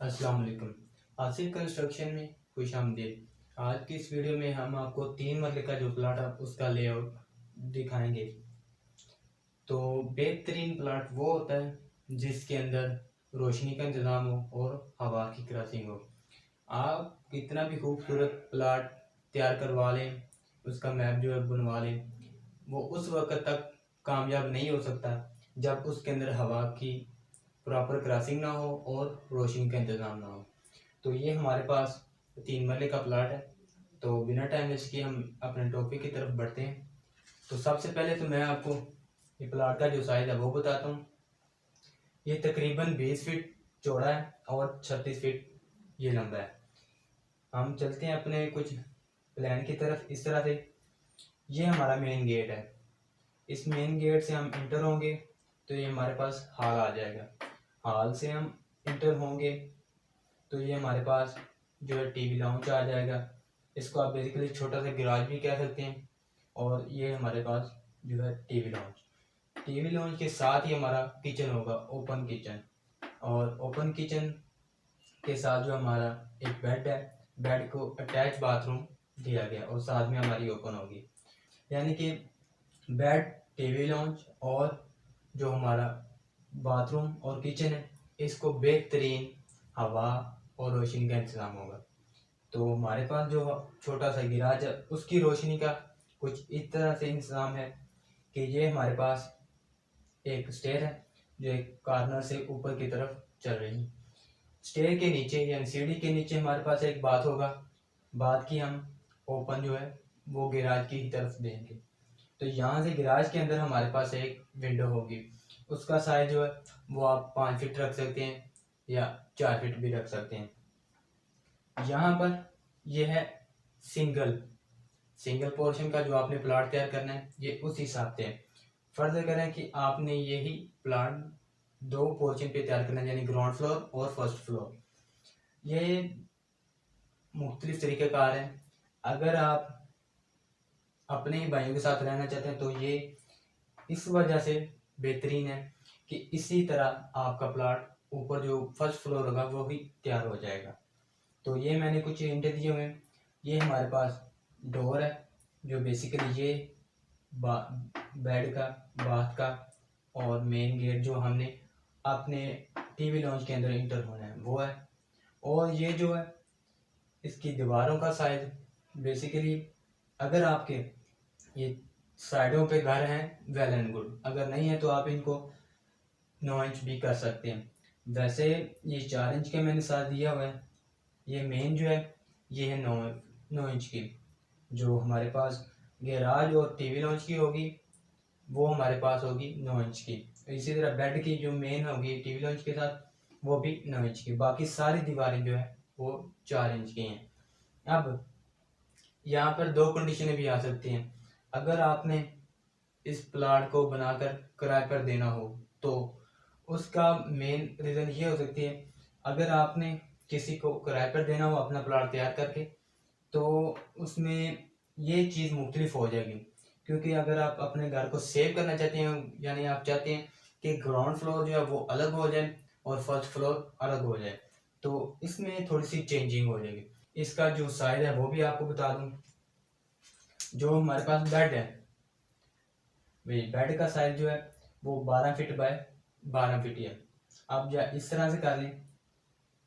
अस्सलाम वालेकुम। आसिफ कंस्ट्रक्शन में खुशामदीद। आज की इस वीडियो में हम आपको 3 मरले का जो प्लाट है उसका लेआउट दिखाएंगे। तो बेहतरीन प्लाट वो होता है जिसके अंदर रोशनी का इंतज़ाम हो और हवा की क्रॉसिंग हो। आप कितना भी खूबसूरत प्लाट तैयार करवा लें, उसका मैप जो है बनवा लें, वो उस वक्त तक कामयाब नहीं हो सकता जब उसके अंदर हवा की प्रॉपर क्रॉसिंग ना हो और रोशनी का इंतज़ाम ना हो। तो ये हमारे पास 3 मरले का प्लाट है। तो बिना टाइम वेस्ट किए हम अपने टॉपिक की तरफ बढ़ते हैं। तो सबसे पहले तो मैं आपको ये प्लाट का जो साइज़ है वो बताता हूँ। ये तकरीबन 20 फीट चौड़ा है और 36 फीट ये लंबा है। हम चलते हैं अपने कुछ प्लान की तरफ। इस तरह से ये हमारा मेन गेट है। इस मेन गेट से हम इंटर होंगे तो ये हमारे पास हॉल आ जाएगा। हॉल से हम इंटर होंगे तो ये हमारे पास जो है टीवी लाउंज आ जाएगा। इसको आप बेसिकली छोटा सा गैराज भी कह सकते हैं। और ये हमारे पास जो है टीवी लाउंज के साथ ही हमारा किचन होगा, ओपन किचन। और ओपन किचन के साथ जो हमारा एक बेड है, बेड को अटैच बाथरूम दिया गया और साथ में हमारी ओपन होगी। यानी कि बेड, टीवी लाउंज और जो हमारा बाथरूम और किचन है, इसको बेहतरीन हवा और रोशनी का इंतज़ाम होगा। तो हमारे पास जो छोटा सा गिराज है उसकी रोशनी का कुछ इस तरह से इंतज़ाम है कि ये हमारे पास एक स्टेयर है जो एक कॉर्नर से ऊपर की तरफ चल रही है। स्टेयर के नीचे यानी सीढ़ी के नीचे हमारे पास एक बाथ होगा। बाथ की हम ओपन जो है वो गिराज की ही तरफ देंगे। तो यहाँ से गिराज के अंदर हमारे पास एक विंडो होगी। उसका साइज जो है वो आप 5 फीट रख सकते हैं या 4 फीट भी रख सकते हैं। यहाँ पर यह है सिंगल सिंगल पोर्शन का जो आपने प्लाट तैयार करना है, ये उस हिसाब से है। फर्ज करें कि आपने यही प्लाट 2 पोर्शन पे तैयार करना है, यानी ग्राउंड फ्लोर और फर्स्ट फ्लोर। ये मुख्तलिफ तरीक़ेकार हैं। अगर आप अपने ही भाइयों के साथ रहना चाहते हैं तो ये इस वजह से बेहतरीन है कि इसी तरह आपका प्लाट ऊपर जो फर्स्ट फ्लोर होगा वो भी तैयार हो जाएगा। तो ये मैंने कुछ हिंट दिए हुए हैं। ये हमारे पास डोर है जो बेसिकली ये बेड का, बाथ का और मेन गेट जो हमने अपने टीवी लॉन्च के अंदर इंटर होना है वो है। और ये जो है इसकी दीवारों का साइज बेसिकली, अगर आपके ये साइडों पे घर हैं वेल एंड गुड, अगर नहीं है तो आप इनको 9 इंच भी कर सकते हैं। वैसे ये 4 इंच के मैंने साथ दिया हुआ है। ये मेन जो है ये है 9 इंच की। जो हमारे पास गैराज और टीवी लॉन्च की होगी वो हमारे पास होगी 9 इंच की। इसी तरह बेड की जो मेन होगी टीवी लॉन्च के साथ वो भी 9 इंच की। बाकी सारी दीवारें जो है वो 4 इंच की हैं। अब यहाँ पर 2 कंडीशनें भी आ सकती हैं। अगर आपने इस प्लाट को बनाकर किराए पर देना हो तो उसका मेन रीज़न ये हो सकती है, अगर आपने किसी को किराए पर देना हो अपना प्लाट तैयार करके तो उसमें ये चीज़ मुख्तलिफ हो जाएगी। क्योंकि अगर आप अपने घर को सेव करना चाहते हैं, यानी आप चाहते हैं कि ग्राउंड फ्लोर जो है वो अलग हो जाए और फर्स्ट फ्लोर अलग हो जाए, तो इसमें थोड़ी सी चेंजिंग हो जाएगी। इसका जो साइज़ है वो भी आपको बता दूँ। जो हमारे पास बेड है, वही बेड का साइज जो है वो 12 फीट बाय 12 फीट है। अब या इस तरह से कर लें,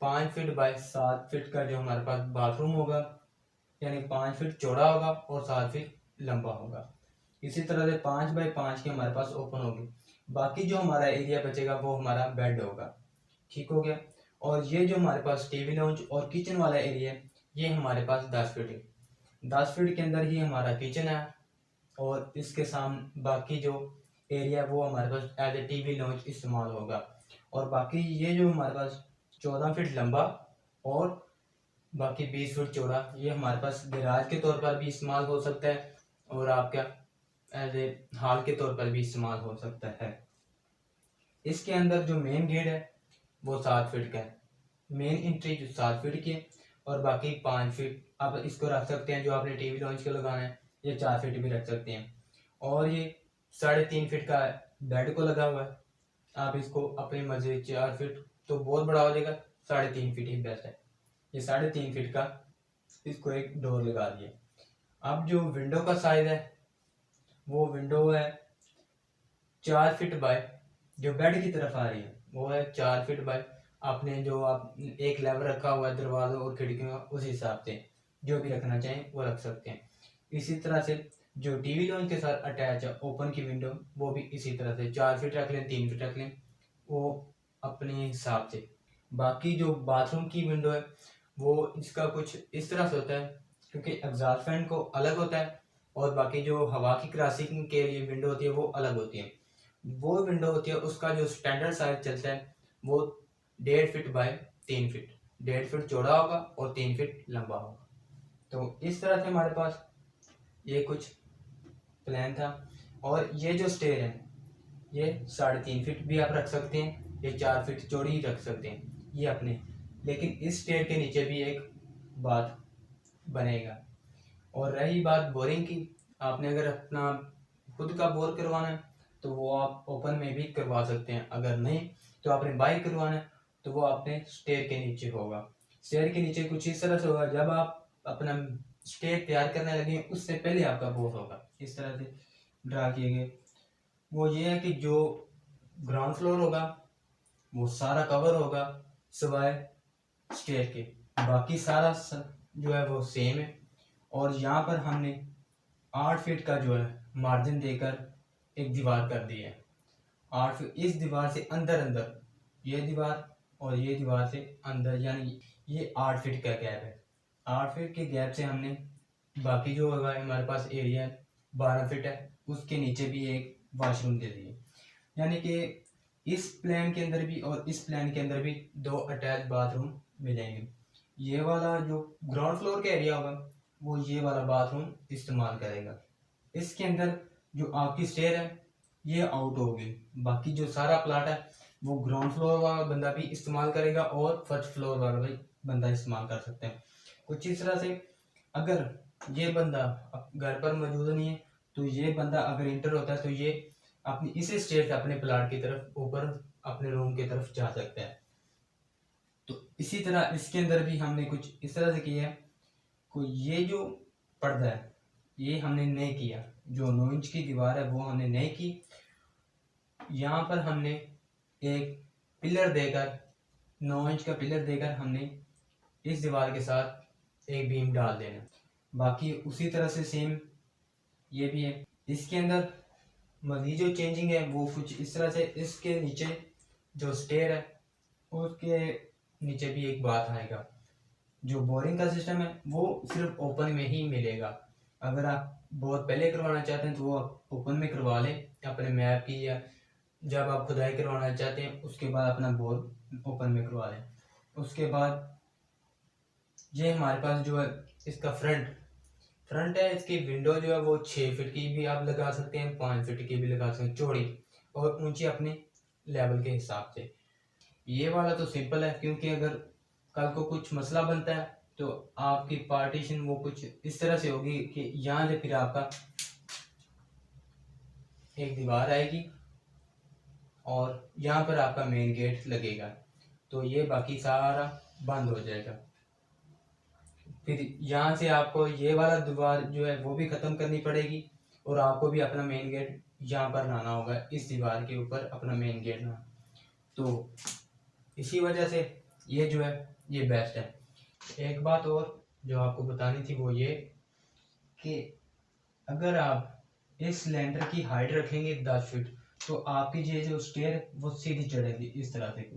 5 फीट बाय 7 फीट का जो हमारे पास बाथरूम होगा, यानी 5 फीट चौड़ा होगा और 7 फीट लंबा होगा। इसी तरह से 5 बाय 5 की हमारे पास ओपन होगी। बाकी जो हमारा एरिया बचेगा वो हमारा बेड होगा। ठीक हो गया। और ये जो हमारे पास टीवी लाउंज और किचन वाला एरिया है ये हमारे पास 10 फीट है। 10 फीट के अंदर ही हमारा किचन है और इसके सामने बाकी जो एरिया वो हमारे पास एज ए टीवी लॉन्च इस्तेमाल होगा। और बाकी ये जो हमारे पास 14 फीट लंबा और बाकी 20 फीट चौड़ा ये हमारे पास गैराज के तौर पर भी इस्तेमाल हो सकता है और आपका एज ए हॉल के तौर पर भी इस्तेमाल हो सकता है। इसके अंदर जो मेन गेट है वो 7 फीट का है। मेन एंट्री जो 7 फीट की है और बाकी 5 फीट आप इसको रख सकते हैं। जो आपने टीवी लॉन्च के लगाना है ये 4 फीट भी रख सकते हैं। और ये 3.5 फीट का बेड को लगा हुआ है। आप इसको अपनी मर्जी 4 फीट तो बहुत बड़ा हो जाएगा, 3.5 फीट ही बेस्ट है। ये 3.5 फीट का इसको एक डोर लगा दिया। अब जो विंडो का साइज है वो विंडो है 4 फीट बाय, जो बेड की तरफ आ रही है वो है 4 फीट बाय। आपने जो आप एक लेवल रखा हुआ है दरवाजों और खिड़कियों का, उस हिसाब से जो भी रखना चाहें वो रख सकते हैं। इसी तरह से जो टीवी लॉन्च के साथ अटैच है ओपन की विंडो, वो भी इसी तरह से 4 फीट रख लें, 3 फीट रख लें, वो अपने हिसाब से। बाकी जो बाथरूम की विंडो है वो इसका कुछ इस तरह से होता है, क्योंकि एग्जॉस्ट फैन को अलग होता है और बाकी जो हवा की क्रॉसिंग के लिए विंडो होती है वो अलग होती है। वो विंडो होती है उसका जो स्टैंडर्ड साइज चलता है वो 1.5 फीट बाय 3 फीट, 1.5 फीट चौड़ा होगा और 3 फीट लंबा होगा। तो इस तरह से हमारे पास ये कुछ प्लान था। और ये जो स्टेयर है ये 3.5 फीट भी आप रख सकते हैं, ये 4 फीट चौड़ी रख सकते हैं ये अपने। लेकिन इस स्टेयर के नीचे भी एक बात बनेगा। और रही बात बोरिंग की, आपने अगर अपना खुद का बोर करवाना है तो वो आप ओपन में भी करवा सकते हैं, अगर नहीं तो आपने बाइक करवाना है तो वो आपने स्टेयर के नीचे होगा। स्टेयर के नीचे कुछ इस तरह से होगा, जब आप अपना स्टेयर तैयार करने लगे उससे पहले आपका बोर होगा, इस तरह से ड्रा किए गए। वो ये है कि जो ग्राउंड फ्लोर होगा वो सारा कवर होगा सिवाय स्टेयर के, बाकी सारा जो है वो सेम है। और यहाँ पर हमने 8 फीट का जो है मार्जिन देकर एक दीवार कर दी है। 8 फीट इस दीवार से अंदर अंदर, ये दीवार और ये दीवार से अंदर, यानी ये 8 फीट का गैप है। 8 फीट के गैप से हमने बाकी जो होगा हमारे पास एरिया 12 फीट है, उसके नीचे भी एक वॉशरूम दे दिए। यानी कि इस प्लान के अंदर भी और इस प्लान के अंदर भी 2 अटैच बाथरूम मिलेंगे। ये वाला जो ग्राउंड फ्लोर का एरिया होगा वो ये वाला बाथरूम इस्तेमाल करेगा। इसके अंदर जो आपकी स्टेयर है ये आउट होगी, बाकी जो सारा प्लाट है वो ग्राउंड फ्लोर वाला बंदा भी इस्तेमाल करेगा और फर्स्ट फ्लोर वाला भी बंदा इस्तेमाल कर सकते हैं। कुछ इस तरह से अगर ये बंदा घर पर मौजूद नहीं है तो ये बंदा अगर इंटर होता है तो ये अपनी इसी स्टेयर से अपने प्लाट की तरफ ऊपर अपने रूम की तरफ जा सकता है। तो इसी तरह इसके अंदर भी हमने कुछ इस तरह से किया है। कोई ये जो पर्दा है ये हमने नहीं किया, जो 9 इंच की दीवार है वो हमने नहीं की। यहाँ पर हमने एक पिलर देकर 9 इंच का पिलर देकर हमने इस दीवार के साथ एक बीम डाल देना। बाकी उसी तरह से सेम ये भी है। इसके अंदर मजीद जो चेंजिंग है वो कुछ इस तरह से, इसके नीचे जो स्टेयर है उसके नीचे भी एक बात आएगा, जो बोरिंग का सिस्टम है वो सिर्फ ओपन में ही मिलेगा। अगर आप बोर पहले करवाना चाहते हैं तो वो आप ओपन में करवा लें अपने मैप की, या जब आप खुदाई करवाना चाहते हैं उसके बाद अपना बोर ओपन में करवा लें। उसके बाद ये हमारे पास जो है इसका फ्रंट है, इसकी विंडो जो है वो 6 फीट की भी आप लगा सकते हैं, 5 फीट की भी लगा सकते हैं, चौड़ी और ऊंची अपने लेवल के हिसाब से। ये वाला तो सिंपल है, क्योंकि अगर कल को कुछ मसला बनता है तो आपकी पार्टीशन वो कुछ इस तरह से होगी कि यहाँ से फिर आपका एक दीवार आएगी और यहाँ पर आपका मेन गेट लगेगा, तो ये बाकी सारा बंद हो जाएगा। फिर यहाँ से आपको ये वाला दीवार जो है वो भी ख़त्म करनी पड़ेगी और आपको भी अपना मेन गेट यहाँ पर लाना होगा, इस दीवार के ऊपर अपना मेन गेट लाना। तो इसी वजह से ये जो है ये बेस्ट है। एक बात और जो आपको बतानी थी वो ये कि अगर आप इस सिलेंडर की हाइट रखेंगे 10 फीट तो आपकी ये जो स्टेयर वो सीधी चढ़ेगी इस तरह से,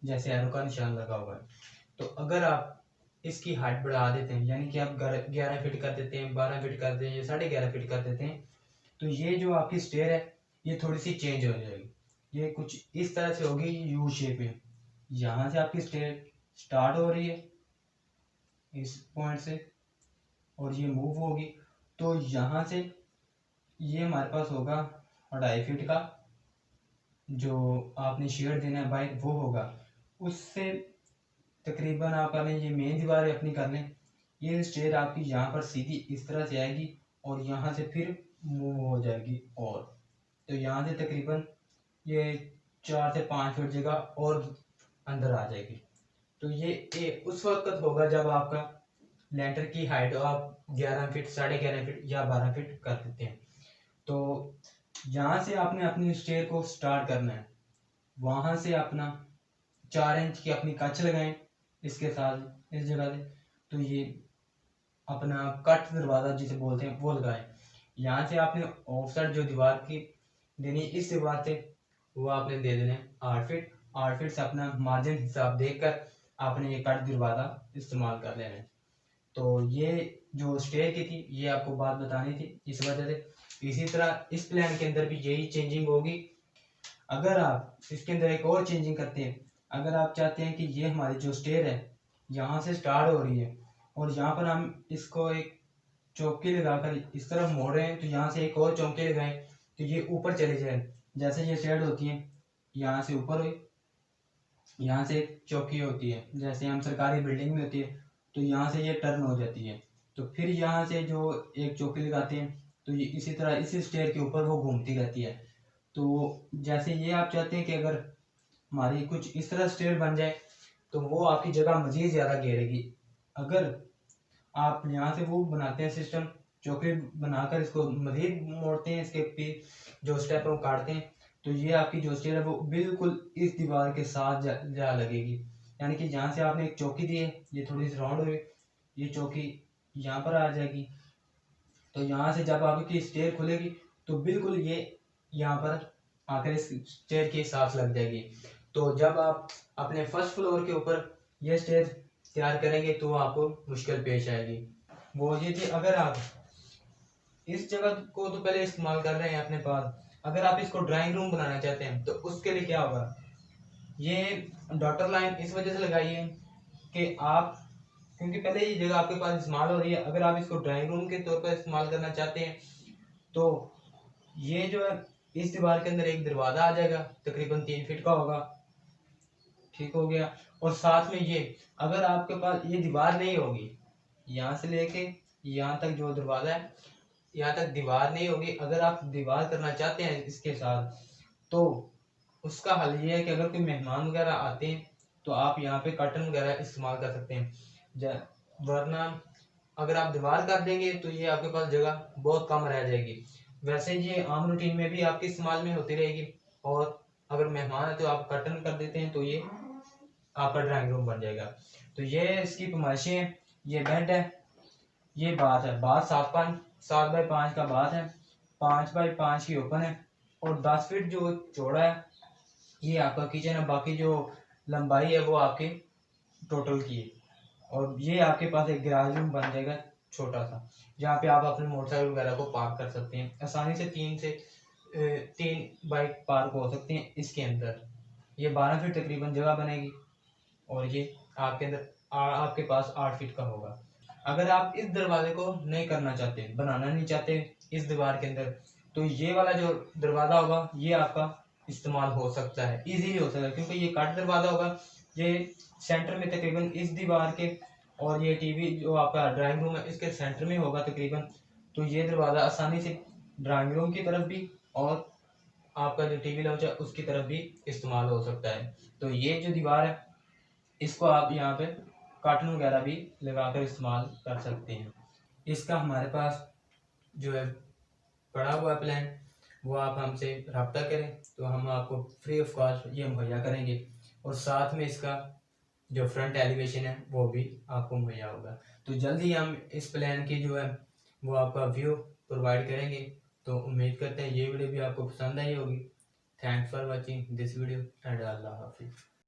जैसे एरो का निशान लगा हुआ है। तो अगर आप इसकी हाइट बढ़ा देते हैं, यानी कि आप 11 फीट कर देते हैं, 12 फीट कर देते हैं या 11.5 फीट कर देते हैं, तो ये जो आपकी स्टेयर है ये थोड़ी सी चेंज हो जाएगी। ये कुछ इस तरह से होगी यू शेप में। यहाँ से आपकी स्टेयर स्टार्ट हो रही है इस पॉइंट से और ये मूव होगी, तो यहाँ से ये हमारे पास होगा 2.5 फीट का, जो आपने शेड देना है बाइक वो होगा उससे तकरीबन आप कर लें, ये मेन दीवार अपनी कर लें। ये स्टेयर आपकी यहाँ पर सीधी इस तरह से आएगी और यहाँ से फिर मूव हो जाएगी, और तो यहाँ से तकरीबन ये 4 से 5 फीट जगह और अंदर आ जाएगी। तो ये उस वक्त होगा जब आपका लेंटर की हाइट आप 11 फीट, 11.5 फीट या 12 फीट कर देते हैं। तो यहाँ से आपने अपनी स्टेयर को स्टार्ट करना है, वहां से अपना 4 इंच की अपनी कच लगाएं इसके साथ इस जगह से। तो ये अपना कट दरवाजा जिसे बोलते हैं वो लगाएं। यहाँ से आपने ऑफ साइड जो दीवार की देनी इस दीवार से वो आपने दे देने 8 फीट। 8 फीट से अपना मार्जिन हिसाब देखकर आपने ये कट दरवाजा इस्तेमाल कर लेना है। तो ये जो स्टेयर की थी ये आपको बात बतानी थी इस वजह से। इसी तरह इस प्लान के अंदर भी यही चेंजिंग होगी। अगर आप इसके अंदर एक और चेंजिंग करते हैं, अगर आप चाहते हैं कि ये हमारी जो स्टेयर है यहाँ से स्टार्ट हो रही है और यहाँ पर हम इसको एक चौकी लगाकर इस तरफ मोड़ रहे हैं, तो यहाँ से एक और चौकी लगाएं तो ये ऊपर चले जाए। जैसे ये शेड होती है यहाँ से ऊपर हुई, यहाँ से एक चौकी होती है जैसे हम सरकारी बिल्डिंग में होती है, तो यहाँ से ये टर्न हो जाती है। तो फिर यहाँ से जो एक चौकी लगाते हैं तो ये इसी तरह इसी स्टेयर के ऊपर वो घूमती रहती है। तो जैसे ये आप चाहते हैं कि अगर हमारी कुछ इस तरह स्टेयर बन जाए तो वो आपकी जगह मजीद ज़्यादा घेरेगी। अगर आप यहाँ से वो बनाते हैं सिस्टम चौकी बनाकर इसको मजीद मोड़ते हैं, इसके पे जो स्टेप है वो काटते हैं, तो ये आपकी जो स्टेयर है वो बिल्कुल इस दीवार के साथ जा लगेगी। यानी कि जहाँ से आपने एक चौकी दी है ये थोड़ी सी राउंड हुई, ये चौकी यहाँ पर आ जाएगी। तो यहाँ से जब आपकी स्टेयर खुलेगी तो बिल्कुल ये यहाँ पर आकर इस स्टेयर के साथ लग जाएगी। तो जब आप अपने फर्स्ट फ्लोर के ऊपर ये स्टेयर तैयार करेंगे तो आपको मुश्किल पेश आएगी। वो ये थी, अगर आप इस जगह को तो पहले इस्तेमाल कर रहे हैं अपने पास, अगर आप इसको ड्राइंग रूम बनाना चाहते हैं तो उसके लिए क्या होगा, ये डॉटर लाइन इस वजह से लगाई है कि आप, क्योंकि पहले ये जगह आपके पास इस्तेमाल हो रही है, अगर आप इसको ड्राइंग रूम के तौर पर इस्तेमाल करना चाहते हैं तो ये जो है इस दीवार के अंदर एक दरवाजा आ जाएगा तकरीबन 3 फीट का होगा। ठीक हो गया। और साथ में ये अगर आपके पास ये दीवार नहीं होगी, यहाँ से लेके यहाँ तक जो दरवाजा है यहाँ तक दीवार नहीं होगी, अगर आप दीवार करना चाहते हैं इसके साथ तो उसका हल ये है कि अगर कोई मेहमान वगैरह आते हैं तो आप यहाँ पे कर्टन वगैरह इस्तेमाल कर सकते हैं। वरना अगर आप दीवार कर देंगे तो ये आपके पास जगह बहुत कम रह जाएगी। वैसे ये आम रूटीन में भी आपके इस्तेमाल में होती रहेगी, और अगर मेहमान है तो आप कर्टन कर देते हैं तो ये आपका ड्राइंग रूम बन जाएगा। तो ये इसकी फरमाइशें हैं। ये बेड है, ये बात है, बात 7x5 का बात है, 5x5 की ओपन है और 10 फीट जो चौड़ा है ये आपका किचन है। बाकी जो लंबाई है वो आपके टोटल की है। और ये आपके पास एक गैराज रूम बन जाएगा छोटा सा, जहाँ पे आप अपने मोटरसाइकिल वगैरह को पार्क कर सकते हैं आसानी से। 3 बाइक पार्क हो सकते हैं इसके अंदर। ये 12 फीट तकरीबन जगह बनेगी और ये आपके अंदर आपके पास 8 फीट का होगा। अगर आप इस दरवाजे को नहीं करना चाहते, बनाना नहीं चाहते इस दीवार के अंदर, तो ये वाला जो दरवाजा होगा ये आपका इस्तेमाल हो सकता है, इजीली हो सकता है, क्योंकि ये कट दरवाजा होगा। ये सेंटर में तकरीबन इस दीवार के, और ये टीवी जो आपका ड्राइंग रूम है इसके सेंटर में होगा तकरीबन। तो ये दरवाजा आसानी से ड्राइंग रूम की तरफ भी और आपका जो टीवी लाउंज है उसकी तरफ भी इस्तेमाल हो सकता है। तो ये जो दीवार है इसको आप यहाँ पे कार्टून वगैरह भी लगाकर इस्तेमाल कर सकते हैं। इसका हमारे पास जो है पड़ा हुआ प्लान, वो आप हमसे रब्ता करें तो हम आपको फ्री ऑफ कॉस्ट ये मुहैया करेंगे, और साथ में इसका जो फ्रंट एलिवेशन है वो भी आपको मुहैया होगा। तो जल्दी हम इस प्लान की जो है वो आपका व्यू प्रोवाइड करेंगे। तो उम्मीद करते हैं ये वीडियो भी आपको पसंद आई होगी। Thanks for watching this video and अल्लाह हाफिज़।